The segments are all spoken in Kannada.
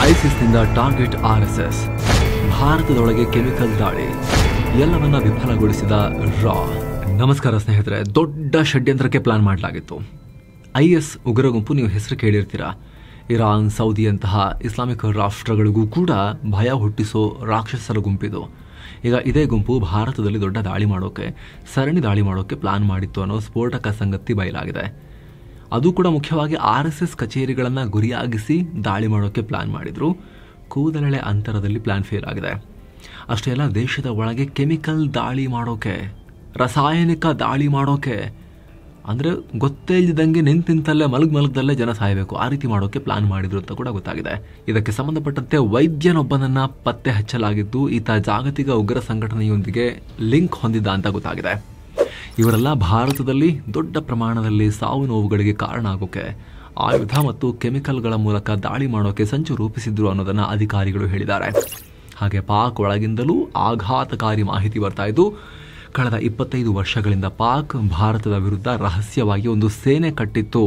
ಐಸಿಸ್ನಿಂದ ಟಾರ್ಗೆಟ್ RSS, ಭಾರತದೊಳಗೆ ಕೆಮಿಕಲ್ ದಾಳಿ, ಎಲ್ಲವನ್ನ ವಿಫಲಗೊಳಿಸಿದ ರಾ. ನಮಸ್ಕಾರ ಸ್ನೇಹಿತರೆ, ದೊಡ್ಡ ಷಡ್ಯಂತ್ರಕ್ಕೆ ಪ್ಲಾನ್ ಮಾಡಲಾಗಿತ್ತು. IS ಉಗ್ರ ಗುಂಪು ನೀವು ಹೆಸರು ಕೇಳಿರ್ತೀರಾ. ಇರಾನ್, ಸೌದಿಯಂತಹ ಇಸ್ಲಾಮಿಕ್ ರಾಷ್ಟ್ರಗಳಿಗೂ ಕೂಡ ಭಯ ಹುಟ್ಟಿಸೋ ರಾಕ್ಷಸರ ಗುಂಪಿದು. ಈಗ ಇದೇ ಗುಂಪು ಭಾರತದಲ್ಲಿ ದೊಡ್ಡ ದಾಳಿ ಮಾಡೋಕೆ, ಸರಣಿ ದಾಳಿ ಮಾಡೋಕೆ ಪ್ಲಾನ್ ಮಾಡಿತ್ತು ಅನ್ನೋ ಸ್ಫೋಟಕ ಸಂಗತಿ ಬಯಲಾಗಿದೆ. ಅದು ಕೂಡ ಮುಖ್ಯವಾಗಿ RSS ಕಚೇರಿಗಳನ್ನು ಗುರಿಯಾಗಿಸಿ ದಾಳಿ ಮಾಡೋಕೆ ಪ್ಲಾನ್ ಮಾಡಿದ್ರು. ಕೂದಲೆಳೆ ಅಂತರದಲ್ಲಿ ಪ್ಲಾನ್ ಫೇಲ್ ಆಗಿದೆ. ಅಷ್ಟೇ ಅಲ್ಲ, ದೇಶದ ಒಳಗೆ ಕೆಮಿಕಲ್ ದಾಳಿ ಮಾಡೋಕೆ, ರಾಸಾಯನಿಕ ದಾಳಿ ಮಾಡೋಕೆ, ಅಂದರೆ ಗೊತ್ತೇ ಇಲ್ಲದಂಗೆ ನಿಂತಲ್ಲೇ ಮಲಗದಲ್ಲೇ ಜನ ಸಾಯಬೇಕು, ಆ ರೀತಿ ಮಾಡೋಕೆ ಪ್ಲಾನ್ ಮಾಡಿದ್ರು ಅಂತ ಕೂಡ ಗೊತ್ತಾಗಿದೆ. ಇದಕ್ಕೆ ಸಂಬಂಧಪಟ್ಟಂತೆ ವೈದ್ಯನೊಬ್ಬನನ್ನ ಪತ್ತೆ ಹಚ್ಚಲಾಗಿದ್ದು, ಈತ ಜಾಗತಿಕ ಉಗ್ರ ಸಂಘಟನೆಯೊಂದಿಗೆ ಲಿಂಕ್ ಹೊಂದಿದ್ದ ಅಂತ ಗೊತ್ತಾಗಿದೆ. ಇವರೆಲ್ಲ ಭಾರತದಲ್ಲಿ ದೊಡ್ಡ ಪ್ರಮಾಣದಲ್ಲಿ ಸಾವು ನೋವುಗಳಿಗೆ ಕಾರಣ ಆಗೋಕೆ, ಆಯುಧ ಮತ್ತು ಕೆಮಿಕಲ್ಗಳ ಮೂಲಕ ದಾಳಿ ಮಾಡೋಕೆ ಸಂಚು ರೂಪಿಸಿದ್ರು ಅನ್ನೋದನ್ನ ಅಧಿಕಾರಿಗಳು ಹೇಳಿದ್ದಾರೆ. ಹಾಗೆ ಪಾಕ್ ಒಳಗಿಂದಲೂ ಆಘಾತಕಾರಿ ಮಾಹಿತಿ ಬರ್ತಾ ಇದ್ದು, ಕಳೆದ 25 ವರ್ಷಗಳಿಂದ ಪಾಕ್ ಭಾರತದ ವಿರುದ್ಧ ರಹಸ್ಯವಾಗಿ ಒಂದು ಸೇನೆ ಕಟ್ಟಿತ್ತು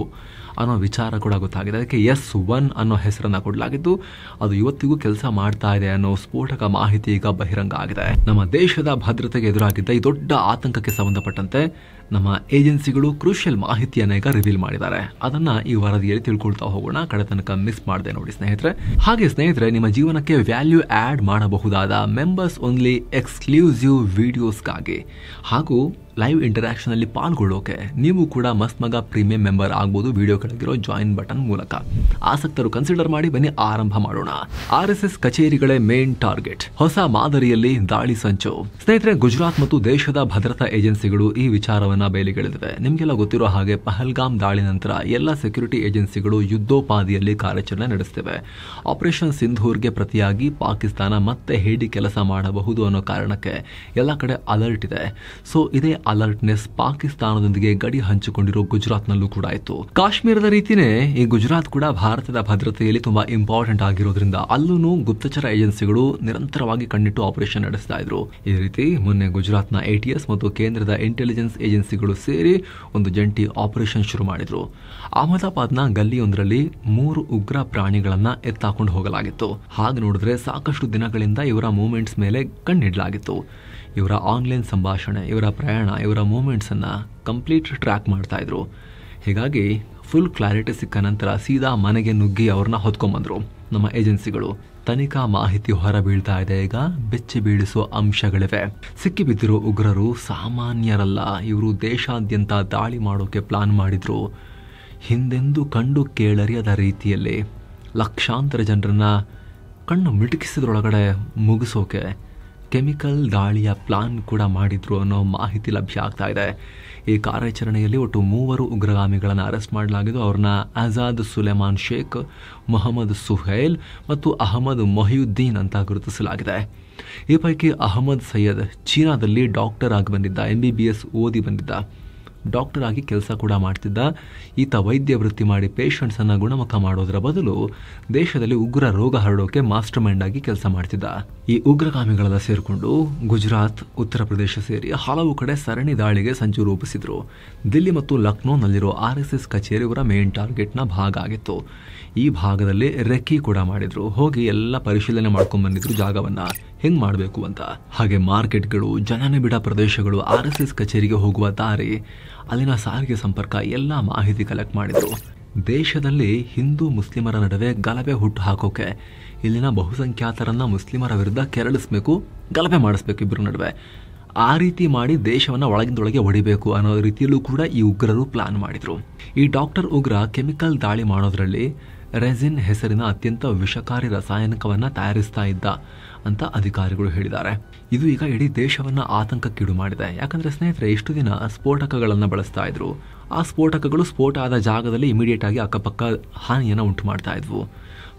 ಅನ್ನೋ ವಿಚಾರ ಕೂಡ ಗೊತ್ತಾಗಿದೆ. ಅದಕ್ಕೆ S1 ಅನ್ನೋ ಹೆಸರನ್ನ ಕೊಡಲಾಗಿದ್ದು, ಅದು ಇವತ್ತಿಗೂ ಕೆಲಸ ಮಾಡ್ತಾ ಇದೆ ಅನ್ನೋ ಸ್ಫೋಟಕ ಮಾಹಿತಿ ಈಗ ಬಹಿರಂಗ ಆಗಿದೆ. ನಮ್ಮ ದೇಶದ ಭದ್ರತೆಗೆ ಎದುರಾಗಿದ್ದ ಈ ದೊಡ್ಡ ಆತಂಕಕ್ಕೆ ಸಂಬಂಧಪಟ್ಟಂತೆ ನಮ್ಮ ಏಜೆನ್ಸಿಗಳು ಕ್ರೂಷಿಯಲ್ ಮಾಹಿತಿಯನ್ನು ಈಗ ರಿವೀಲ್ ಮಾಡಿದ್ದಾರೆ. ಅದನ್ನ ಈ ವರದಿಯಲ್ಲಿ ತಿಳ್ಕೊಳ್ತಾ ಹೋಗೋಣ. ಕಡೆ ತನಕ ಮಿಸ್ ಮಾಡದೆ ನೋಡಿ ಸ್ನೇಹಿತರೆ. ಹಾಗೆ ಸ್ನೇಹಿತರೆ, ನಿಮ್ಮ ಜೀವನಕ್ಕೆ ವ್ಯಾಲ್ಯೂ ಆಡ್ ಮಾಡಬಹುದಾದ ಮೆಂಬರ್ಸ್ ಓನ್ಲಿ ಎಕ್ಸ್ಕ್ಲೂಸಿವ್ ವಿಡಿಯೋಸ್ಗಾಗಿ ಹಾಗೂ ಲೈವ್ ಇಂಟರಾಕ್ಷನ್ ಅಲ್ಲಿ ಪಾಲ್ಗೊಳ್ಳೋಕೆ ನೀವು ಕೂಡ ಮಸ್ತ್ ಮಗ ಪ್ರೀಮಿಯಂ ಮೆಂಬರ್ ಆಗ್ಬೋದು ವಿಡಿಯೋ ಕೆಳಗಿರೋ ಜಾಯಿನ್ ಬಟನ್ ಮೂಲಕ. ಆಸಕ್ತರು ಕನ್ಸಿಡರ್ ಮಾಡಿ, ಬನ್ನಿ ಆರಂಭ ಮಾಡೋಣ. RSS ಕಚೇರಿಗಳೇ ಮೇನ್ ಟಾರ್ಗೆಟ್, ಹೊಸ ಮಾದರಿಯಲ್ಲಿ ದಾಳಿ ಸಂಚು. ಸ್ನೇಹಿತರೆ, ಗುಜರಾತ್ ಮತ್ತು ದೇಶದ ಭದ್ರತಾ ಏಜೆನ್ಸಿಗಳು ಈ ವಿಚಾರವನ್ನ ಬೇಲಿಗೆಳೆದಿವೆ. ನಿಮ್ಗೆಲ್ಲ ಗೊತ್ತಿರೋ ಹಾಗೆ ಪಹಲ್ಗಾಮ್ ದಾಳಿ ನಂತರ ಎಲ್ಲ ಸೆಕ್ಯೂರಿಟಿ ಏಜೆನ್ಸಿಗಳು ಯುದ್ಧೋಪಾದಿಯಲ್ಲಿ ಕಾರ್ಯಾಚರಣೆ ನಡೆಸುತ್ತಿವೆ. ಆಪರೇಷನ್ ಸಿಂಧೂರ್ಗೆ ಪ್ರತಿಯಾಗಿ ಪಾಕಿಸ್ತಾನ ಮತ್ತೆ ಹೇಡಿ ಕೆಲಸ ಮಾಡಬಹುದು ಅನ್ನೋ ಕಾರಣಕ್ಕೆ ಎಲ್ಲ ಕಡೆ ಅಲರ್ಟ್ ಇದೆ. ಸೊ ಇದೇ ಅಲರ್ಟ್ನೆಸ್ ಪಾಕಿಸ್ತಾನದೊಂದಿಗೆ ಗಡಿ ಹಂಚಿಕೊಂಡಿರೋ ಗುಜರಾತ್ನಲ್ಲೂ ಕೂಡ ಇತ್ತು. ಕಾಶ್ಮೀರದ ರೀತಿನೇ ಈ ಗುಜರಾತ್ ಕೂಡ ಭಾರತದ ಭದ್ರತೆಯಲ್ಲಿ ತುಂಬಾ ಇಂಪಾರ್ಟೆಂಟ್ ಆಗಿರೋದ್ರಿಂದ ಅಲ್ಲೂ ಗುಪ್ತಚರ ಏಜೆನ್ಸಿಗಳು ನಿರಂತರವಾಗಿ ಕಣ್ಣಿಟ್ಟು ಆಪರೇಷನ್ ನಡೆಸ್ತಾ ಇದ್ರು. ಈ ರೀತಿ ಮೊನ್ನೆ ಗುಜರಾತ್ನ ATS ಮತ್ತು ಕೇಂದ್ರದ ಇಂಟೆಲಿಜೆನ್ಸ್ ಏಜೆನ್ಸಿಗಳು ಸೇರಿ ಒಂದು ಜಂಟಿ ಆಪರೇಷನ್ ಶುರು ಮಾಡಿದ್ರು. ಅಹಮದಾಬಾದ್ನ ಗಲ್ಲಿಯೊಂದರಲ್ಲಿ 3 ಉಗ್ರ ಪ್ರಾಣಿಗಳನ್ನ ಎತ್ತಾಕೊಂಡು ಹೋಗಲಾಗಿತ್ತು. ಹಾಗೆ ನೋಡಿದ್ರೆ ಸಾಕಷ್ಟು ದಿನಗಳಿಂದ ಇವರ ಮೂವ್ಮೆಂಟ್ಸ್ ಮೇಲೆ ಕಣ್ಣಿಡಲಾಗಿತ್ತು. ಇವರ ಆನ್ಲೈನ್ ಸಂಭಾಷಣೆ, ಇವರ ಪ್ರಯಾಣ, ಇವರ ಮೂವ್ಮೆಂಟ್ಸ್ ಅನ್ನ ಕಂಪ್ಲೀಟ್ ಟ್ರ್ಯಾಕ್ ಮಾಡ್ತಾ ಇದ್ರು. ಹೀಗಾಗಿ ಫುಲ್ ಕ್ಲಾರಿಟಿ ಸಿಕ್ಕ ನಂತರ ಸೀದಾ ಮನೆಗೆ ನುಗ್ಗಿ ಅವ್ರನ್ನ ಹೊತ್ಕೊಂಡ್ಬಂದ್ರು ನಮ್ಮ ಏಜೆನ್ಸಿಗಳು. ತನಿಖಾ ಮಾಹಿತಿ ಹೊರ ಬೀಳ್ತಾ ಇದೆ. ಈಗ ಬೆಚ್ಚಿ ಬೀಳಿಸುವ ಅಂಶಗಳಿವೆ. ಸಿಕ್ಕಿ ಬಿದ್ದಿರೋ ಉಗ್ರರು ಸಾಮಾನ್ಯರಲ್ಲ. ಇವರು ದೇಶಾದ್ಯಂತ ದಾಳಿ ಮಾಡೋಕೆ ಪ್ಲಾನ್ ಮಾಡಿದ್ರು. ಹಿಂದೆಂದೂ ಕಂಡು ಕೇಳರಿಯದ ರೀತಿಯಲ್ಲಿ ಲಕ್ಷಾಂತರ ಜನರನ್ನ ಕಣ್ಣು ಮಿಟುಕಿಸಿದ್ರೊಳಗಡೆ ಮುಗಿಸೋಕೆ ಕೆಮಿಕಲ್ ದಾಳಿಯ ಪ್ಲಾನ್ ಕೂಡ ಮಾಡಿದ್ರು ಅನ್ನೋ ಮಾಹಿತಿ ಲಭ್ಯ ಆಗ್ತಾ ಇದೆ. ಈ ಕಾರ್ಯಾಚರಣೆಯಲ್ಲಿ ಒಟ್ಟು 3 ಉಗ್ರಗಾಮಿಗಳನ್ನು ಅರೆಸ್ಟ್ ಮಾಡಲಾಗಿದ್ದು, ಅವ್ರನ್ನ ಆಜಾದ್ ಸುಲೇಮಾನ್ ಶೇಖ್, ಮೊಹಮ್ಮದ್ ಸುಹೈಲ್ ಮತ್ತು ಅಹಮದ್ ಮೊಹಿಯುದ್ದೀನ್ ಅಂತ ಗುರುತಿಸಲಾಗಿದೆ. ಈ ಪೈಕಿ ಅಹಮದ್ ಸೈಯದ್ ಚೀನಾದಲ್ಲಿ ಡಾಕ್ಟರ್ ಆಗಿ ಬಂದಿದ್ದ, MBBS ಓದಿ ಬಂದಿದ್ದ, ಡಾಕ್ಟರ್ ಆಗಿ ಕೆಲಸ ಕೂಡ ಮಾಡ್ತಿದ್ದ. ಈತ ವೈದ್ಯ ವೃತ್ತಿ ಮಾಡಿ ಪೇಷಂಟ್ಸ್ ಅನ್ನ ಗುಣಮುಖ ಮಾಡೋದರ ಬದಲು ದೇಶದಲ್ಲಿ ಉಗ್ರ ರೋಗ ಹರಡೋಕೆ ಮಾಸ್ಟರ್ ಮೈಂಡ್ ಆಗಿ ಕೆಲಸ ಮಾಡ್ತಿದ್ದ. ಈ ಉಗ್ರಗಾಮಿಗಳೆಲ್ಲ ಸೇರಿಕೊಂಡು ಗುಜರಾತ್, ಉತ್ತರ ಪ್ರದೇಶ ಸೇರಿ ಹಲವು ಕಡೆ ಸರಣಿ ದಾಳಿಗೆ ಸಂಚು ರೂಪಿಸಿದ್ರು. ದಿಲ್ಲಿ ಮತ್ತು ಲಕ್ನೋನಲ್ಲಿರೋ RSS ಕಚೇರಿ ಇವರ ಮೇನ್ ಟಾರ್ಗೆಟ್ ನ ಭಾಗ ಆಗಿತ್ತು. ಈ ಭಾಗದಲ್ಲಿ ರೆಕ್ಕಿ ಕೂಡ ಮಾಡಿದ್ರು. ಹೋಗಿ ಎಲ್ಲ ಪರಿಶೀಲನೆ ಮಾಡ್ಕೊಂಡ್ ಬಂದಿದ್ರು ಜಾಗವನ್ನ ಹೆಂಗ್ ಮಾಡಬೇಕು ಅಂತ. ಹಾಗೆ ಮಾರ್ಕೆಟ್ಗಳು, ಜನನಿಬಿಡ ಪ್ರದೇಶಗಳು, RSS ಕಚೇರಿಗೆ ಹೋಗುವ ದಾರಿ, ಅಲ್ಲಿನ ಸಾರಿಗೆ ಸಂಪರ್ಕ ಎಲ್ಲ ಮಾಹಿತಿ ಕಲೆಕ್ಟ್ ಮಾಡಿದ್ರು. ದೇಶದಲ್ಲಿ ಹಿಂದೂ ಮುಸ್ಲಿಮರ ನಡುವೆ ಗಲಭೆ ಹುಟ್ಟು ಹಾಕೋಕೆ, ಇಲ್ಲಿನ ಬಹುಸಂಖ್ಯಾತರನ್ನ ಮುಸ್ಲಿಮರ ವಿರುದ್ಧ ಕೆರಳಿಸಬೇಕು, ಗಲಭೆ ಮಾಡಿಸ್ಬೇಕು ಇಬ್ಬರ ನಡುವೆ, ಆ ರೀತಿ ಮಾಡಿ ದೇಶವನ್ನ ಒಳಗಿಂದೊಳಗೆ ಹೊಡಿಬೇಕು ಅನ್ನೋ ರೀತಿಯಲ್ಲೂ ಕೂಡ ಈ ಉಗ್ರರು ಪ್ಲಾನ್ ಮಾಡಿದ್ರು. ಈ ಡಾಕ್ಟರ್ ಉಗ್ರ ಕೆಮಿಕಲ್ ದಾಳಿ ಮಾಡೋದ್ರಲ್ಲಿ ರೆಸಿನ್ ಹೆಸರಿನ ಅತ್ಯಂತ ವಿಷಕಾರಿ ರಾಸಾಯನಿಕವನ್ನ ತಯಾರಿಸ್ತಾ ಇದ್ದ ಅಂತ ಅಧಿಕಾರಿಗಳು ಹೇಳಿದ್ದಾರೆ. ಇದು ಈಗ ಇಡೀ ದೇಶವನ್ನ ಆತಂಕಕ್ಕೀಡು ಮಾಡಿದೆ. ಯಾಕಂದ್ರೆ ಸ್ನೇಹಿತರೆ, ಇಷ್ಟು ದಿನ ಸ್ಫೋಟಕಗಳನ್ನ ಬಳಸ್ತಾ ಇದ್ರು. ಆ ಸ್ಫೋಟಕಗಳು ಸ್ಫೋಟ ಆದ ಜಾಗದಲ್ಲಿ ಇಮಿಡಿಯೇಟ್ ಆಗಿ ಅಕ್ಕಪಕ್ಕ ಹಾನಿಯನ್ನು ಉಂಟು ಮಾಡ್ತಾ ಇದ್ವು.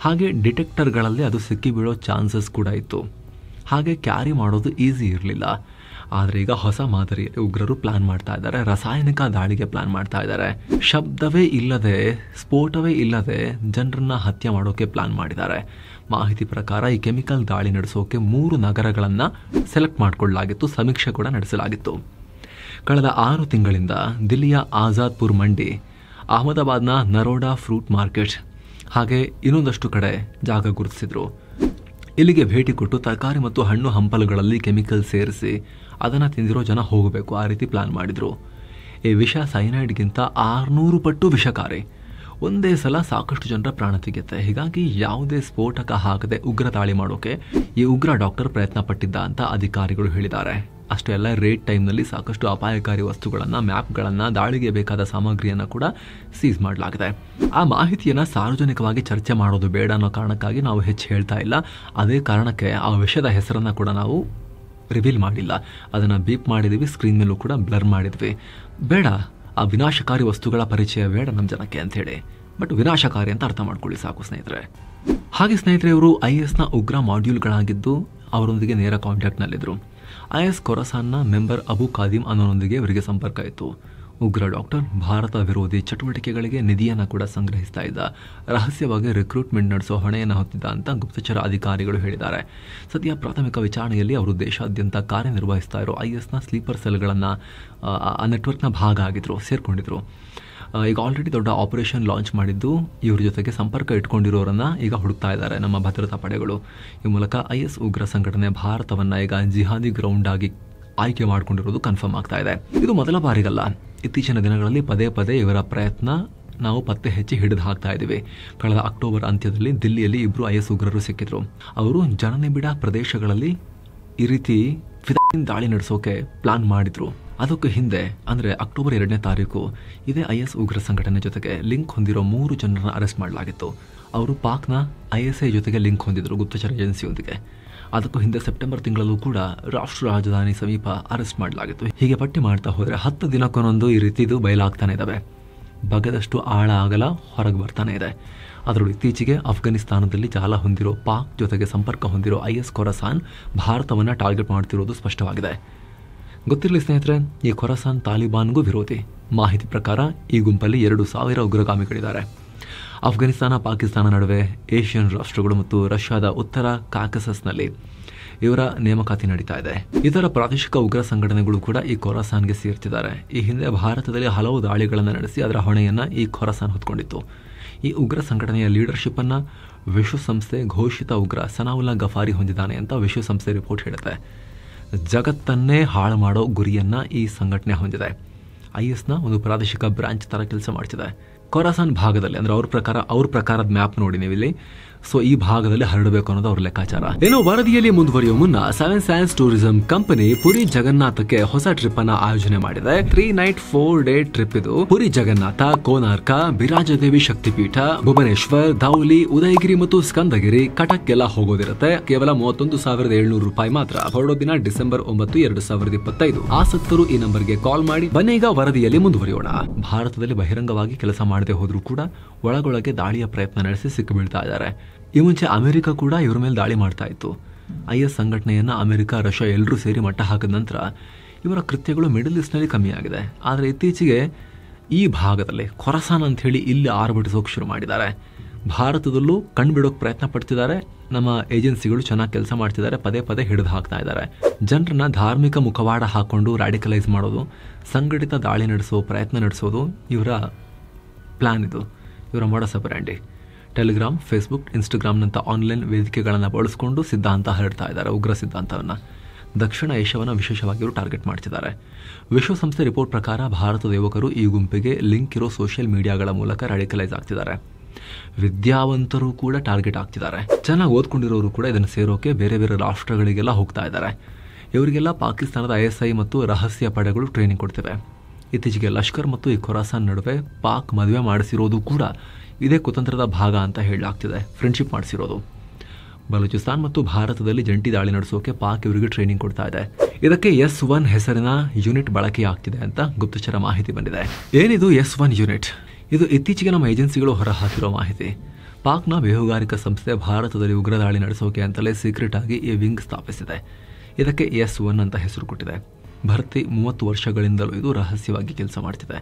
ಹಾಗೆ ಡಿಟೆಕ್ಟರ್ಗಳಲ್ಲಿ ಅದು ಸಿಕ್ಕಿ ಬೀಳೋ ಚಾನ್ಸಸ್ ಕೂಡ ಇತ್ತು. ಹಾಗೆ ಕ್ಯಾರಿ ಮಾಡೋದು ಈಸಿ ಇರಲಿಲ್ಲ. ಆದರೆ ಈಗ ಹೊಸ ಮಾದರಿಯಲ್ಲಿ ಉಗ್ರರು ಪ್ಲಾನ್ ಮಾಡ್ತಾ ಇದ್ದಾರೆ. ರಾಸಾಯನಿಕ ದಾಳಿಗೆ ಪ್ಲಾನ್ ಮಾಡ್ತಾ ಇದ್ದಾರೆ. ಶಬ್ದವೇ ಇಲ್ಲದೆ, ಸ್ಫೋಟವೇ ಇಲ್ಲದೆ ಜನರನ್ನ ಹತ್ಯೆ ಮಾಡೋಕೆ ಪ್ಲಾನ್ ಮಾಡಿದ್ದಾರೆ. ಮಾಹಿತಿ ಪ್ರಕಾರ ಈ ಕೆಮಿಕಲ್ ದಾಳಿ ನಡೆಸೋಕೆ 3 ನಗರಗಳನ್ನು ಸೆಲೆಕ್ಟ್ ಮಾಡಿಕೊಳ್ಳಲಾಗಿತ್ತು. ಸಮೀಕ್ಷೆ ಕೂಡ ನಡೆಸಲಾಗಿತ್ತು. ಕಳೆದ 6 ತಿಂಗಳಿಂದ ದಿಲ್ಲಿಯ ಆಜಾದ್ಪುರ್ ಮಂಡಿ, ಅಹಮದಾಬಾದ್ನ ನರೋಡಾ ಫ್ರೂಟ್ ಮಾರ್ಕೆಟ್, ಹಾಗೆ ಇನ್ನೊಂದಷ್ಟು ಕಡೆ ಜಾಗ ಗುರುತಿಸಿದ್ರು. ಇಲ್ಲಿಗೆ ಭೇಟಿ ಕೊಟ್ಟು ತರಕಾರಿ ಮತ್ತು ಹಣ್ಣು ಹಂಪಲುಗಳಲ್ಲಿ ಕೆಮಿಕಲ್ ಸೇರಿಸಿ ಅದನ್ನು ತಿಂದಿರೋ ಜನ ಹೋಗಬೇಕು, ಆ ರೀತಿ ಪ್ಲಾನ್ ಮಾಡಿದ್ರು. ಈ ವಿಷ ಸೈನೈಡ್ಗಿಂತ 600 ಪಟ್ಟು ವಿಷಕಾರಿ. ಒಂದೇ ಸಲ ಸಾಕಷ್ಟು ಜನರ ಪ್ರಾಣ ತೆಗೆಯುತ್ತೆ. ಹೀಗಾಗಿ ಯಾವುದೇ ಸ್ಫೋಟಕ ಹಾಕದೆ ಉಗ್ರ ದಾಳಿ ಮಾಡೋಕೆ ಈ ಉಗ್ರ ಡಾಕ್ಟರ್ ಪ್ರಯತ್ನ ಪಟ್ಟಿದ್ದ ಅಂತ ಅಧಿಕಾರಿಗಳು ಹೇಳಿದ್ದಾರೆ. ಅಷ್ಟೇ ಅಲ್ಲ, ರೇಟ್ ಟೈಮ್ನಲ್ಲಿ ಸಾಕಷ್ಟು ಅಪಾಯಕಾರಿ ವಸ್ತುಗಳನ್ನು, ಮ್ಯಾಪ್ಗಳನ್ನು, ದಾಳಿಗೆ ಬೇಕಾದ ಸಾಮಗ್ರಿಯನ್ನು ಕೂಡ ಸೀಸ್ ಮಾಡಲಾಗಿದೆ. ಆ ಮಾಹಿತಿಯನ್ನು ಸಾರ್ವಜನಿಕವಾಗಿ ಚರ್ಚೆ ಮಾಡೋದು ಬೇಡ ಅನ್ನೋ ಕಾರಣಕ್ಕಾಗಿ ನಾವು ಹೆಚ್ಚು ಹೇಳ್ತಾ ಇಲ್ಲ. ಅದೇ ಕಾರಣಕ್ಕೆ ಆ ವಿಷಯದ ಹೆಸರನ್ನು ಕೂಡ ನಾವು ರಿವೀಲ್ ಮಾಡಿಲ್ಲ. ಅದನ್ನು ಬೀಪ್ ಮಾಡಿದ್ವಿ, ಸ್ಕ್ರೀನ್ ಮೇಲೂ ಕೂಡ ಬ್ಲರ್ ಮಾಡಿದ್ವಿ. ಬೇಡ, ಆ ವಿನಾಶಕಾರಿ ವಸ್ತುಗಳ ಪರಿಚಯ ಬೇಡ ನಮ್ಮ ಜನಕ್ಕೆ ಅಂತ ಹೇಳಿ. ಬಟ್ ವಿನಾಶಕಾರಿ ಅಂತ ಅರ್ಥ ಮಾಡ್ಕೊಳ್ಳಿ ಸಾಕು ಸ್ನೇಹಿತರೆ. ಹಾಗೆ ಸ್ನೇಹಿತರೆ, ಇವರು ISನ ಉಗ್ರ ಮಾಡ್ಯೂಲ್ಗಳಾಗಿದ್ದು ಅವರೊಂದಿಗೆ ನೇರ ಕಾಂಟ್ಯಾಕ್ಟ್ನಲ್ಲಿದ್ದರು. IS ಖೊರಾಸಾನ್ನ ಮೆಂಬರ್ ಅಬು ಖಾದಿಮ್ ಅನ್ನೋನೊಂದಿಗೆ ಇವರಿಗೆ ಸಂಪರ್ಕ ಇತ್ತು. ಉಗ್ರ ಡಾಕ್ಟರ್ ಭಾರತ ವಿರೋಧಿ ಚಟುವಟಿಕೆಗಳಿಗೆ ನಿಧಿಯನ್ನು ಕೂಡ ಸಂಗ್ರಹಿಸ್ತಾ ಇದ್ದ, ರಹಸ್ಯವಾಗಿ ರಿಕ್ರೂಟ್ಮೆಂಟ್ ನಡೆಸೋ ಹೊಣೆಯನ್ನು ಹೊತ್ತಿದ್ದ ಅಂತ ಗುಪ್ತಚರ ಅಧಿಕಾರಿಗಳು ಹೇಳಿದ್ದಾರೆ. ಸದ್ಯ ಪ್ರಾಥಮಿಕ ವಿಚಾರಣೆಯಲ್ಲಿ ಅವರು ದೇಶಾದ್ಯಂತ ಕಾರ್ಯನಿರ್ವಹಿಸ್ತಾ ಇರೋ ISನ ಸ್ಲೀಪರ್ ಸೆಲ್ಗಳನ್ನು ಆ ನೆಟ್ವರ್ಕ್ನ ಭಾಗ ಆಗಿದ್ರು, ಸೇರ್ಕೊಂಡಿದ್ರು. ಈಗ ಆಲ್ರೆಡಿ ದೊಡ್ಡ ಆಪರೇಷನ್ ಲಾಂಚ್ ಮಾಡಿದ್ದು, ಇವ್ರ ಜೊತೆಗೆ ಸಂಪರ್ಕ ಇಟ್ಕೊಂಡಿರೋರನ್ನ ಈಗ ಹುಡುಕ್ತಾ ಇದ್ದಾರೆ ನಮ್ಮ ಭದ್ರತಾ ಪಡೆಗಳು. ಈ ಮೂಲಕ IS ಉಗ್ರ ಸಂಘಟನೆ ಭಾರತವನ್ನು ಈಗ ಜಿಹಾದಿ ಗ್ರೌಂಡ್ ಆಗಿ ಆಯ್ಕೆ ಮಾಡಿಕೊಂಡಿರೋದು ಕನ್ಫರ್ಮ್ ಆಗ್ತಾ ಇದೆ. ಇದು ಮೊದಲ ಬಾರಿಗಲ್ಲ. ಇತ್ತೀಚಿನ ದಿನಗಳಲ್ಲಿ ಪದೇ ಪದೇ ಇವರ ಪ್ರಯತ್ನ ನಾವು ಪತ್ತೆ ಹಚ್ಚಿ ಹಿಡಿದು ಹಾಕ್ತಾ ಇದ್ದೀವಿ. ಕಳೆದ ಅಕ್ಟೋಬರ್ ಅಂತ್ಯದಲ್ಲಿ ದಿಲ್ಲಿಯಲ್ಲಿ 2 IS ಉಗ್ರರು ಸಿಕ್ಕಿದ್ರು. ಅವರು ಜನನಿಬಿಡ ಪ್ರದೇಶಗಳಲ್ಲಿ ಈ ರೀತಿ ದಾಳಿ ನಡೆಸೋಕೆ ಪ್ಲಾನ್ ಮಾಡಿದ್ರು. ಅದಕ್ಕೂ ಹಿಂದೆ ಅಂದರೆ ಅಕ್ಟೋಬರ್ 2ನೇ ತಾರೀಕು ಇದೇ IS ಉಗ್ರ ಸಂಘಟನೆ ಜೊತೆಗೆ ಲಿಂಕ್ ಹೊಂದಿರೋ 3 ಜನರನ್ನ ಅರೆಸ್ಟ್ ಮಾಡಲಾಗಿತ್ತು. ಅವರು ಪಾಕ್ನ ISI ಜೊತೆಗೆ ಲಿಂಕ್ ಹೊಂದಿದ್ರು, ಗುಪ್ತಚರ ಏಜೆನ್ಸಿಯೊಂದಿಗೆ. ಅದಕ್ಕೂ ಹಿಂದೆ ಸೆಪ್ಟೆಂಬರ್ ತಿಂಗಳಲ್ಲೂ ಕೂಡ ರಾಷ್ಟ್ರ ರಾಜಧಾನಿ ಸಮೀಪ ಅರೆಸ್ಟ್ ಮಾಡಲಾಗಿತ್ತು. ಹೀಗೆ ಪಟ್ಟಿ ಮಾಡ್ತಾ ಹೋದರೆ 10 ದಿನಕ್ಕೊಂದೊಂದು ಈ ರೀತಿದು ಬಯಲಾಗ್ತಾನೆ ಇದ್ದಾವೆ. ಬಗೆದಷ್ಟು ಆಳ ಆಗಲ ಹೊರಗೆ ಬರ್ತಾನೆ ಇದೆ. ಅದರಲ್ಲೂ ಇತ್ತೀಚೆಗೆ ಅಫ್ಘಾನಿಸ್ತಾನದಲ್ಲಿ ಜಾಲ ಹೊಂದಿರೋ ಪಾಕ್ ಜೊತೆಗೆ ಸಂಪರ್ಕ ಹೊಂದಿರೋ IS ಖೊರಾಸಾನ್ ಭಾರತವನ್ನು ಟಾರ್ಗೆಟ್ ಮಾಡ್ತಿರೋದು ಸ್ಪಷ್ಟವಾಗಿದೆ. ಗೊತ್ತಿರಲಿ ಸ್ನೇಹಿತರೆ, ಈ ಖೊರಾಸಾನ್ ತಾಲಿಬಾನ್ಗೂ ವಿರೋಧಿ. ಮಾಹಿತಿ ಪ್ರಕಾರ ಈ ಗುಂಪಲ್ಲಿ 2,000 ಉಗ್ರಗಾಮಿಗಳಿದ್ದಾರೆ. ಅಫ್ಘಾನಿಸ್ತಾನ, ಪಾಕಿಸ್ತಾನ ನಡುವೆ ಏಷ್ಯನ್ ರಾಷ್ಟ್ರಗಳು ಮತ್ತು ರಷ್ಯಾದ ಉತ್ತರ ಕಾಕಸಸ್ನಲ್ಲಿ ಇವರ ನೇಮಕಾತಿ ನಡೀತಾ ಇದೆ. ಇತರ ಪ್ರಾದೇಶಿಕ ಉಗ್ರ ಸಂಘಟನೆಗಳು ಕೂಡ ಈ ಖೊರಾಸಾನ್ಗೆ ಸೇರ್ತಿದ್ದಾರೆ. ಈ ಹಿಂದೆ ಭಾರತದಲ್ಲಿ ಹಲವು ದಾಳಿಗಳನ್ನು ನಡೆಸಿ ಅದರ ಹೊಣೆಯನ್ನು ಈ ಖೊರಾಸಾನ್ ಹೊತ್ಕೊಂಡಿತ್ತು. ಈ ಉಗ್ರ ಸಂಘಟನೆಯ ಲೀಡರ್ಶಿಪ್ ಅನ್ನ ವಿಶ್ವಸಂಸ್ಥೆ ಘೋಷಿತ ಉಗ್ರ ಸನಾವುಲ್ಲಾ ಗಫಾರಿ ಹೊಂದಿದ್ದಾನೆ ಅಂತ ವಿಶ್ವಸಂಸ್ಥೆ ರಿಪೋರ್ಟ್ ಹೇಳುತ್ತೆ. ಜಗತ್ತನ್ನೇ ಹಾಳು ಮಾಡೋ ಗುರಿಯನ್ನ ಈ ಸಂಘಟನೆ ಹೊಂದಿದೆ. ISನ ಒಂದು ಪ್ರಾದೇಶಿಕ ಬ್ರಾಂಚ್ ತರ ಕೆಲಸ ಮಾಡ್ತಿದೆ. ಖೊರಾಸಾನ್ ಭಾಗದಲ್ಲಿ ಅಂದ್ರೆ ಅವ್ರ ಪ್ರಕಾರದ ಮ್ಯಾಪ್ ನೋಡಿ ನೀವು ಇಲ್ಲಿ. ಸೊ ಈ ಭಾಗದಲ್ಲಿ ಹರಡಬೇಕು ಅನ್ನೋದು ಅವ್ರ ಲೆಕ್ಕಾಚಾರ. ಏನೋ ವರದಿಯಲ್ಲಿ ಮುಂದುವರಿಯುವ ಮುನ್ನ 7 Sands ಟೂರಿಸಂ ಕಂಪನಿ ಪುರಿ ಜಗನ್ನಾಥಕ್ಕೆ ಹೊಸ ಟ್ರಿಪ್ ಅನ್ನ ಆಯೋಜನೆ ಮಾಡಿದೆ. 3 ನೈಟ್ 4 ಡೇ ಟ್ರಿಪ್ ಇದು. ಪುರಿ ಜಗನ್ನಾಥ, ಕೋನಾರ್ಕ, ಬಿರಾಜದೇವಿ ಶಕ್ತಿಪೀಠ, ಭುವನೇಶ್ವರ್, ಧೌಲಿ, ಉದಯಗಿರಿ ಮತ್ತು ಸ್ಕಂದಗಿರಿ, ಕಟಕ್ ಎಲ್ಲ ಹೋಗೋದಿರುತ್ತೆ. ಕೇವಲ 31,700 ರೂಪಾಯಿ ಮಾತ್ರ. ಹೊರಡೋ ದಿನ ಡಿಸೆಂಬರ್ 9, 2025. ಆಸಕ್ತರು ಈ ನಂಬರ್ಗೆ ಕಾಲ್ ಮಾಡಿ. ಬನ್ನಿ ಈಗ ವರದಿಯಲ್ಲಿ ಮುಂದುವರಿಯೋಣ. ಭಾರತದಲ್ಲಿ ಬಹಿರಂಗವಾಗಿ ಕೆಲಸ ಮಾಡದೆ ಹೋದ್ರೂ ಕೂಡ ಒಳಗೊಳಗೆ ದಾಳಿಯ ಪ್ರಯತ್ನ ನಡೆಸಿ ಸಿಕ್ಕು ಬೀಳ್ತಾ ಇದ್ದಾರೆ. ಈ ಮುಂಚೆ ಅಮೆರಿಕ ಕೂಡ ಇವ್ರ ಮೇಲೆ ದಾಳಿ ಮಾಡ್ತಾ ಇತ್ತು. IS ಸಂಘಟನೆಯನ್ನ ಅಮೆರಿಕ, ರಷ್ಯಾ ಎಲ್ಲರೂ ಸೇರಿ ಮಟ್ಟ ಹಾಕಿದ ನಂತರ ಇವರ ಕೃತ್ಯಗಳು ಮಿಡಲ್ ಈಸ್ಟ್ನಲ್ಲಿ ಕಮ್ಮಿ ಆಗಿದೆ. ಆದರೆ ಇತ್ತೀಚೆಗೆ ಈ ಭಾಗದಲ್ಲಿ ಖೊರಾಸಾನ್ ಅಂತ ಹೇಳಿ ಇಲ್ಲಿ ಆರ್ಭಟಿಸೋಕೆ ಶುರು ಮಾಡಿದ್ದಾರೆ. ಭಾರತದಲ್ಲೂ ಕಣ್ಬಿಡೋಕೆ ಪ್ರಯತ್ನ ಪಡ್ತಿದ್ದಾರೆ. ನಮ್ಮ ಏಜೆನ್ಸಿಗಳು ಚೆನ್ನಾಗಿ ಕೆಲಸ ಮಾಡ್ತಿದ್ದಾರೆ, ಪದೇ ಪದೇ ಹಿಡಿದು ಹಾಕ್ತಾ ಇದ್ದಾರೆ. ಜನರನ್ನ ಧಾರ್ಮಿಕ ಮುಖವಾಡ ಹಾಕೊಂಡು ರಾಡಿಕಲೈಸ್ ಮಾಡೋದು, ಸಂಘಟಿತ ದಾಳಿ ನಡೆಸೋ ಪ್ರಯತ್ನ ನಡೆಸೋದು ಇವರ ಪ್ಲಾನ್. ಇದು ಇವರ ಮಾಡಸ್ ಆಪರೆಂಡಿ. ಟೆಲಿಗ್ರಾಮ್, ಫೇಸ್ಬುಕ್, ಇನ್ಸ್ಟಾಗ್ರಾಮ್ನಂಥ ಆನ್ಲೈನ್ ವೇದಿಕೆಗಳನ್ನು ಬಳಸಿಕೊಂಡು ಸಿದ್ಧಾಂತ ಹರಡ್ತಾ ಇದ್ದಾರೆ, ಉಗ್ರ ಸಿದ್ಧಾಂತವನ್ನು. ದಕ್ಷಿಣ ಏಷ್ಯಾವನ್ನು ವಿಶೇಷವಾಗಿ ಇವರು ಟಾರ್ಗೆಟ್ ಮಾಡ್ತಿದ್ದಾರೆ. ವಿಶ್ವಸಂಸ್ಥೆ ರಿಪೋರ್ಟ್ ಪ್ರಕಾರ ಭಾರತದ ಯುವಕರು ಈ ಗುಂಪಿಗೆ ಲಿಂಕ್ ಇರೋ ಸೋಷಿಯಲ್ ಮೀಡಿಯಾಗಳ ಮೂಲಕ ರಾಡಿಕಲೈಸ್ ಆಗ್ತಿದ್ದಾರೆ. ವಿದ್ಯಾವಂತರು ಕೂಡ ಟಾರ್ಗೆಟ್ ಆಗ್ತಿದ್ದಾರೆ. ಚೆನ್ನಾಗಿ ಓದ್ಕೊಂಡಿರೋರು ಕೂಡ ಇದನ್ನು ಸೇರೋಕೆ ಬೇರೆ ಬೇರೆ ರಾಷ್ಟ್ರಗಳಿಗೆಲ್ಲ ಹೋಗ್ತಾ ಇದ್ದಾರೆ. ಇವರಿಗೆಲ್ಲ ಪಾಕಿಸ್ತಾನದ ISI ಮತ್ತು ರಹಸ್ಯ ಪಡೆಗಳು ಟ್ರೈನಿಂಗ್ ಕೊಡ್ತಿವೆ. ಇತ್ತೀಚೆಗೆ ಲಷ್ಕರ್ ಮತ್ತು ಈ ಖೊರಾಸಾನ್ ನಡುವೆ ಪಾಕ್ ಮದುವೆ ಮಾಡಿಸಿರೋದು ಕೂಡ ಇದೇ ಕುತಂತ್ರದ ಭಾಗ ಅಂತ ಹೇಳಲಾಗ್ತಿದೆ. ಫ್ರೆಂಡ್ಶಿಪ್ ಮಾಡಿಸಿರೋದು. ಬಲೂಚಿಸ್ತಾನ್ ಮತ್ತು ಭಾರತದಲ್ಲಿ ಜಂಟಿ ದಾಳಿ ನಡೆಸೋಕೆ ಪಾಕ್ ಇವರಿಗೆ ಟ್ರೈನಿಂಗ್ ಕೊಡ್ತಾ ಇದೆ. ಇದಕ್ಕೆ S1 ಹೆಸರಿನ ಯೂನಿಟ್ ಬಳಕೆಯಾಗ್ತಿದೆ ಅಂತ ಗುಪ್ತಚರ ಮಾಹಿತಿ ಬಂದಿದೆ. ಏನಿದು S1 ಯೂನಿಟ್? ಇದು ಇತ್ತೀಚೆಗೆ ನಮ್ಮ ಏಜೆನ್ಸಿಗಳು ಹೊರಹಾಕಿರೋ ಮಾಹಿತಿ. ಪಾಕ್ನ ಬೇಹುಗಾರಿಕಾ ಸಂಸ್ಥೆ ಭಾರತದಲ್ಲಿ ಉಗ್ರ ದಾಳಿ ನಡೆಸೋಕೆ ಅಂತಲೇ ಸೀಕ್ರೆಟ್ ಆಗಿ ಈ ವಿಂಗ್ ಸ್ಥಾಪಿಸಿದೆ. ಇದಕ್ಕೆ S1 ಅಂತ ಹೆಸರು ಕೊಟ್ಟಿದೆ. ಭರ್ತಿ 30 ವರ್ಷಗಳಿಂದಲೂ ಇದು ರಹಸ್ಯವಾಗಿ ಕೆಲಸ ಮಾಡ್ತಿದೆ.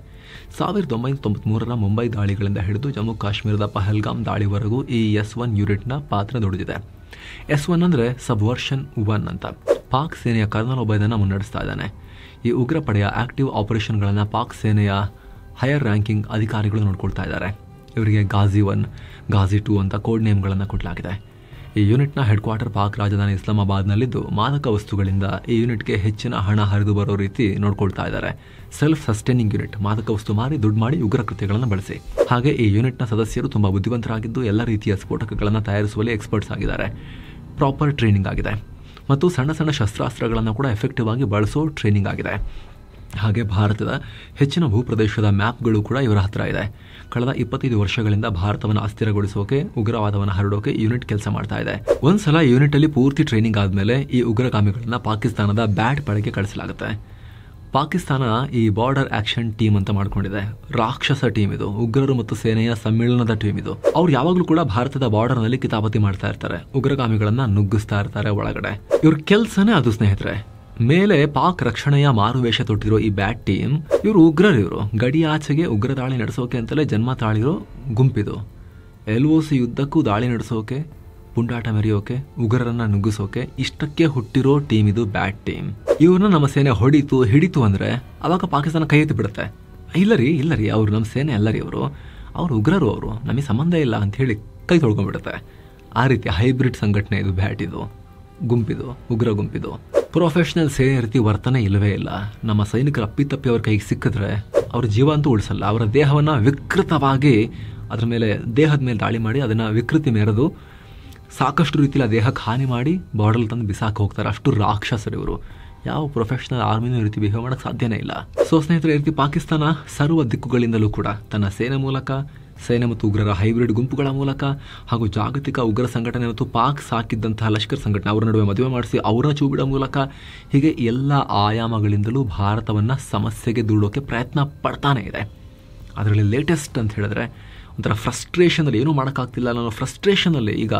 1993ರ ಮುಂಬೈ ದಾಳಿಗಳಿಂದ ಹಿಡಿದು ಜಮ್ಮು ಕಾಶ್ಮೀರದ ಪಹಲ್ಗಾಮ್ ದಾಳಿವರೆಗೂ ಈ S1 ಯೂನಿಟ್ನ ಪಾತ್ರ ದೊಡ್ಡದಿದೆ. S1 ಅಂದರೆ ಸಬ್ವರ್ಷನ್ 1 ಅಂತ. ಪಾಕ್ ಸೇನೆಯ ಕರ್ನಲ್ ಒಬ್ಬ ಇದನ್ನು ಮುನ್ನಡೆಸ್ತಾ ಇದ್ದಾನೆ. ಈ ಉಗ್ರ ಪಡೆಯ ಆಕ್ಟಿವ್ ಆಪರೇಷನ್ಗಳನ್ನು ಪಾಕ್ ಸೇನೆಯ ಹೈಯರ್ ರ್ಯಾಂಕಿಂಗ್ ಅಧಿಕಾರಿಗಳು ನೋಡ್ಕೊಳ್ತಾ ಇದ್ದಾರೆ. ಇವರಿಗೆ ಗಾಜಿ 1, ಗಾಜಿ 2 ಅಂತ ಕೋಡ್ ನೇಮ್ಗಳನ್ನು ಕೊಡಲಾಗಿದೆ. ಈ ಯೂನಿಟ್ನ ಹೆಡ್ ಕ್ವಾರ್ಟರ್ ಪಾಕ್ ರಾಜಧಾನಿ ಇಸ್ಲಾಮಾಬಾದ್ನಲ್ಲಿದ್ದು ಮಾದಕ ವಸ್ತುಗಳಿಂದ ಈ ಯೂನಿಟ್ಗೆ ಹೆಚ್ಚಿನ ಹಣ ಹರಿದು ಬರೋ ರೀತಿ ನೋಡ್ಕೊಳ್ತಾ ಇದ್ದಾರೆ. ಸೆಲ್ಫ್ ಸಸ್ಟೈನಿಂಗ್ ಯೂನಿಟ್, ಮಾದಕ ವಸ್ತು ಮಾರಿ ದುಡ್ಡು ಮಾಡಿ ಉಗ್ರ ಕೃತ್ಯಗಳನ್ನು ಬಳಸಿ. ಹಾಗೆ ಈ ಯೂನಿಟ್ನ ಸದಸ್ಯರು ತುಂಬಾ ಬುದ್ಧಿವಂತರಾಗಿದ್ದು ಎಲ್ಲ ರೀತಿಯ ಸ್ಫೋಟಕಗಳನ್ನು ತಯಾರಿಸುವಲ್ಲಿ ಎಕ್ಸ್ಪರ್ಟ್ಸ್ ಆಗಿದ್ದಾರೆ. ಪ್ರಾಪರ್ ಟ್ರೈನಿಂಗ್ ಆಗಿದೆ ಮತ್ತು ಸಣ್ಣ ಸಣ್ಣ ಶಸ್ತ್ರಾಸ್ತ್ರಗಳನ್ನು ಕೂಡ ಎಫೆಕ್ಟಿವ್ ಆಗಿ ಬಳಸೋ ಟ್ರೈನಿಂಗ್ ಆಗಿದೆ. ಹಾಗೆ ಭಾರತದ ಹೆಚ್ಚಿನ ಭೂಪ್ರದೇಶದ ಮ್ಯಾಪ್ಗಳು ಕೂಡ ಇವರ ಹತ್ರ ಇದೆ. ಕಳೆದ 25 ವರ್ಷಗಳಿಂದ ಭಾರತವನ್ನು ಅಸ್ಥಿರಗೊಳಿಸೋಕೆ, ಉಗ್ರವಾದವನ್ನು ಹರಡೋಕೆ ಯೂನಿಟ್ ಕೆಲಸ ಮಾಡ್ತಾ ಇದೆ. ಒಂದ್ಸಲ ಯೂನಿಟ್ ಅಲ್ಲಿ ಪೂರ್ತಿ ಟ್ರೈನಿಂಗ್ ಆದ್ಮೇಲೆ ಈ ಉಗ್ರಗಾಮಿಗಳನ್ನ ಪಾಕಿಸ್ತಾನದ ಬ್ಯಾಟ್ ಪಡೆಗೆ ಕಳಿಸಲಾಗುತ್ತೆ. ಪಾಕಿಸ್ತಾನ ಈ ಬಾರ್ಡರ್ ಆಕ್ಷನ್ ಟೀಮ್ ಅಂತ ಮಾಡ್ಕೊಂಡಿದೆ. ರಾಕ್ಷಸ ಟೀಮ್ ಇದು, ಉಗ್ರರು ಮತ್ತು ಸೇನೆಯ ಸಮ್ಮೇಳನದ ಟೀಮ್ ಇದು. ಅವ್ರು ಯಾವಾಗಲೂ ಕೂಡ ಭಾರತದ ಬಾರ್ಡರ್ ನಲ್ಲಿ ಕಿತಾಪತಿ ಮಾಡ್ತಾ ಇರ್ತಾರೆ, ಉಗ್ರಗಾಮಿಗಳನ್ನ ನುಗ್ಗಿಸ್ತಾ ಇರ್ತಾರೆ ಒಳಗಡೆ. ಇವ್ರ ಕೆಲ್ಸನೇ ಅದು ಸ್ನೇಹಿತರೆ. ಮೇಲೆ ಪಾಕ್ ರಕ್ಷಣೆಯ ಮಾರುವೇಷ ತೊಟ್ಟಿರೋ ಈ ಬ್ಯಾಟ್ ಟೀಮ್, ಇವರು ಉಗ್ರರು. ಇವರು ಗಡಿ ಆಚೆಗೆ ಉಗ್ರ ದಾಳಿ ನಡೆಸೋಕೆ ಅಂತಲೇ ಜನ್ಮ ತಾಳಿರೋ ಗುಂಪಿದು. LOC ಯುದ್ಧಕ್ಕೂ ದಾಳಿ ನಡೆಸೋಕೆ, ಪುಂಡಾಟ ಮೆರೆಯೋಕೆ, ಉಗ್ರರನ್ನ ನುಗ್ಗಿಸೋಕೆ ಇಷ್ಟಕ್ಕೆ ಹುಟ್ಟಿರೋ ಟೀಮ್ ಇದು ಬ್ಯಾಟ್ ಟೀಮ್. ಇವ್ರನ್ನ ನಮ್ಮ ಸೇನೆ ಹಿಡಿತು ಅಂದ್ರೆ ಅವಾಗ ಪಾಕಿಸ್ತಾನ ಕೈ ಎತ್ತಿ ಬಿಡುತ್ತೆ. ಇಲ್ಲರಿ ಅವ್ರು ನಮ್ಮ ಸೇನೆ ಅಲ್ಲರಿ, ಅವ್ರು ಉಗ್ರರು, ಅವರು ನಮಗೆ ಸಂಬಂಧ ಇಲ್ಲ ಅಂತ ಹೇಳಿ ಕೈ ತೊಳ್ಕೊಂಡ್ಬಿಡುತ್ತೆ. ಆ ರೀತಿ ಹೈಬ್ರಿಡ್ ಸಂಘಟನೆ ಇದು ಬ್ಯಾಟ್, ಇದು ಗುಂಪಿದು, ಉಗ್ರ ಗುಂಪಿದು. ಪ್ರೊಫೆಷನಲ್ ಸೇನೆ ರೀತಿ ವರ್ತನೆ ಇಲ್ಲವೇ ಇಲ್ಲ. ನಮ್ಮ ಸೈನಿಕರ ಅಪ್ಪಿತಪ್ಪಿ ಅವ್ರ ಕೈಗೆ ಸಿಕ್ಕಿದ್ರೆ ಅವ್ರ ಜೀವ ಅಂತೂ ಉಳಿಸಲ್ಲ. ಅವರ ದೇಹವನ್ನ ವಿಕೃತವಾಗಿ ಅದ್ರ ಮೇಲೆ ದೇಹದ ಮೇಲೆ ದಾಳಿ ಮಾಡಿ ಅದನ್ನ ವಿಕೃತಿ ಮೆರೆದು ಸಾಕಷ್ಟು ರೀತಿಯಲ್ಲಿ ದೇಹಕ್ಕೆ ಹಾನಿ ಮಾಡಿ ಬಾರ್ಡರ್ ತಂದು ಬಿಸಾಕಿ ಹೋಗ್ತಾರೆ. ಅಷ್ಟು ರಾಕ್ಷಸರು ಇವರು. ಯಾವ ಪ್ರೊಫೆಷನಲ್ ಆರ್ಮಿನೂ ಈ ರೀತಿ ಬಿಹೇವ್ ಮಾಡಕ್ಕೆ ಸಾಧ್ಯನೇ ಇಲ್ಲ. ಸೊ ಸ್ನೇಹಿತರೆ, ಈ ರೀತಿ ಪಾಕಿಸ್ತಾನ ಸರ್ವ ದಿಕ್ಕುಗಳಿಂದಲೂ ಕೂಡ ತನ್ನ ಸೇನೆ ಮತ್ತು ಉಗ್ರರ ಹೈಬ್ರಿಡ್ ಗುಂಪುಗಳ ಮೂಲಕ ಹಾಗೂ ಜಾಗತಿಕ ಉಗ್ರ ಸಂಘಟನೆ ಮತ್ತು ಪಾಕ್ ಸಾಕಿದ್ದಂತಹ ಲಷ್ಕರ್ ಸಂಘಟನೆ ಅವರ ನಡುವೆ ಮದುವೆ ಮಾಡಿಸಿ ಅವರ ಚೂಬಿಡ ಮೂಲಕ ಹೀಗೆ ಎಲ್ಲ ಆಯಾಮಗಳಿಂದಲೂ ಭಾರತವನ್ನು ಸಮಸ್ಯೆಗೆ ದೂಡೋಕೆ ಪ್ರಯತ್ನ ಪಡ್ತಾನೆ ಇದೆ. ಅದರಲ್ಲಿ ಲೇಟೆಸ್ಟ್ ಅಂತ ಹೇಳಿದ್ರೆ ಒಂಥರ ಫ್ರಸ್ಟ್ರೇಷನಲ್ಲಿ ಏನೂ ಮಾಡೋಕ್ಕಾಗ್ತಿಲ್ಲ ಅನ್ನೋ ಫ್ರಸ್ಟ್ರೇಷನಲ್ಲಿ ಈಗ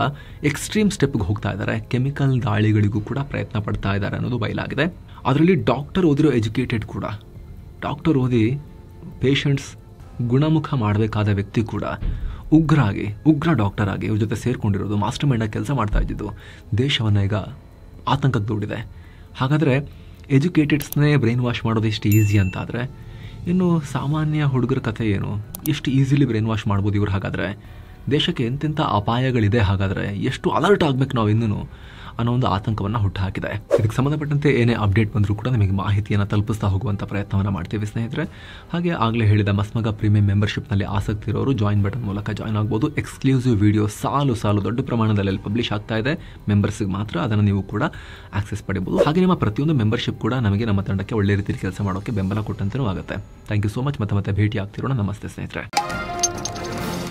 ಎಕ್ಸ್ಟ್ರೀಮ್ ಸ್ಟೆಪ್ಗೆ ಹೋಗ್ತಾ ಇದ್ದಾರೆ. ಕೆಮಿಕಲ್ ದಾಳಿಗಳಿಗೂ ಕೂಡ ಪ್ರಯತ್ನ ಪಡ್ತಾ ಇದ್ದಾರೆ ಅನ್ನೋದು ಬಯಲಾಗಿದೆ. ಅದರಲ್ಲಿ ಡಾಕ್ಟರ್ ಓದಿರೋ ಎಜುಕೇಟೆಡ್ ಕೂಡ, ಡಾಕ್ಟರ್ ಓದಿ ಪೇಷಂಟ್ಸ್ ಗುಣಮುಖ ಮಾಡಬೇಕಾದ ವ್ಯಕ್ತಿ ಕೂಡ ಉಗ್ರ ಡಾಕ್ಟರ್ ಆಗಿ ಇವ್ರ ಜೊತೆ ಸೇರ್ಕೊಂಡಿರೋದು, ಮಾಸ್ಟರ್ ಮೈಂಡಾಗಿ ಕೆಲಸ ಮಾಡ್ತಾ ಇದ್ದಿದ್ದು ದೇಶವನ್ನು ಈಗ ಆತಂಕಕ್ಕೆ ದೂಡಿದೆ. ಹಾಗಾದರೆ ಎಜುಕೇಟೆಡ್ಸ್ನೇ ಬ್ರೈನ್ ವಾಶ್ ಮಾಡೋದು ಎಷ್ಟು ಈಸಿ ಅಂತ ಆದರೆ, ಇನ್ನು ಸಾಮಾನ್ಯ ಹುಡುಗರ ಕಥೆ ಏನು, ಎಷ್ಟು ಈಸಿಲಿ ಬ್ರೈನ್ ವಾಶ್ ಮಾಡ್ಬೋದು ಇವ್ರು? ಹಾಗಾದರೆ ದೇಶಕ್ಕೆ ಎಂತೆಂಥ ಅಪಾಯಗಳಿದೆ, ಹಾಗಾದರೆ ಎಷ್ಟು ಅಲರ್ಟ್ ಆಗಬೇಕು ನಾವು ಇನ್ನೂ ಅನ್ನೋ ಒಂದು ಆತಂಕವನ್ನು ಹುಟ್ಟುಹಾಕಿದೆ. ಇದಕ್ಕೆ ಸಂಬಂಧಪಟ್ಟಂತೆ ಏನೇ ಅಪ್ಡೇಟ್ ಬಂದರೂ ಕೂಡ ನಿಮಗೆ ಮಾಹಿತಿಯನ್ನು ತಲುಪಿಸ್ತಾ ಹೋಗುವಂಥ ಪ್ರಯತ್ನವನ್ನು ಮಾಡ್ತೀವಿ ಸ್ನೇಹಿತರೆ. ಹಾಗೆ ಆಗಲೇ ಹೇಳಿದ ಮಸ್ಮಗ ಪ್ರೀಮಿಯಂ ಮೆಂಬರ್ಶಿಪ್ನಲ್ಲಿ ಆಸಕ್ತಿ ಇರೋರು ಜಾಯಿನ್ ಬಟನ್ ಮೂಲಕ ಜಾಯ್ನ್ ಆಗ್ಬೋದು. ಎಕ್ಸ್ಕ್ಲೂಸಿವ್ ವಿಡಿಯೋ ಸಾಲು ದೊಡ್ಡ ಪ್ರಮಾಣದಲ್ಲಿ ಪಬ್ಲಿಷ್ ಆಗ್ತಾ ಇದೆ. ಮೆಂಬರ್ಸ್ಗೆ ಮಾತ್ರ ಅದನ್ನು ನೀವು ಕೂಡ ಆಕ್ಸೆಸ್ ಪಡಿಬೋದು. ಹಾಗೆ ನಿಮ್ಮ ಪ್ರತಿಯೊಂದು ಮೆಂಬರ್ಶಿಪ್ ಕೂಡ ನಮಗೆ ನಮ್ಮ ತಂಡಕ್ಕೆ ಒಳ್ಳೆ ರೀತಿಯಲ್ಲಿ ಕೆಲಸ ಮಾಡೋಕ್ಕೆ ಬೆಂಬಲ ಕೊಟ್ಟಂತೆಯೂ ಆಗುತ್ತೆ. Thank you so much. ಮತ್ತೆ ಭೇಟಿ ಆಗ್ತಿರೋಣ. ನಮಸ್ತೆ ಸ್ನೇಹಿತರೆ.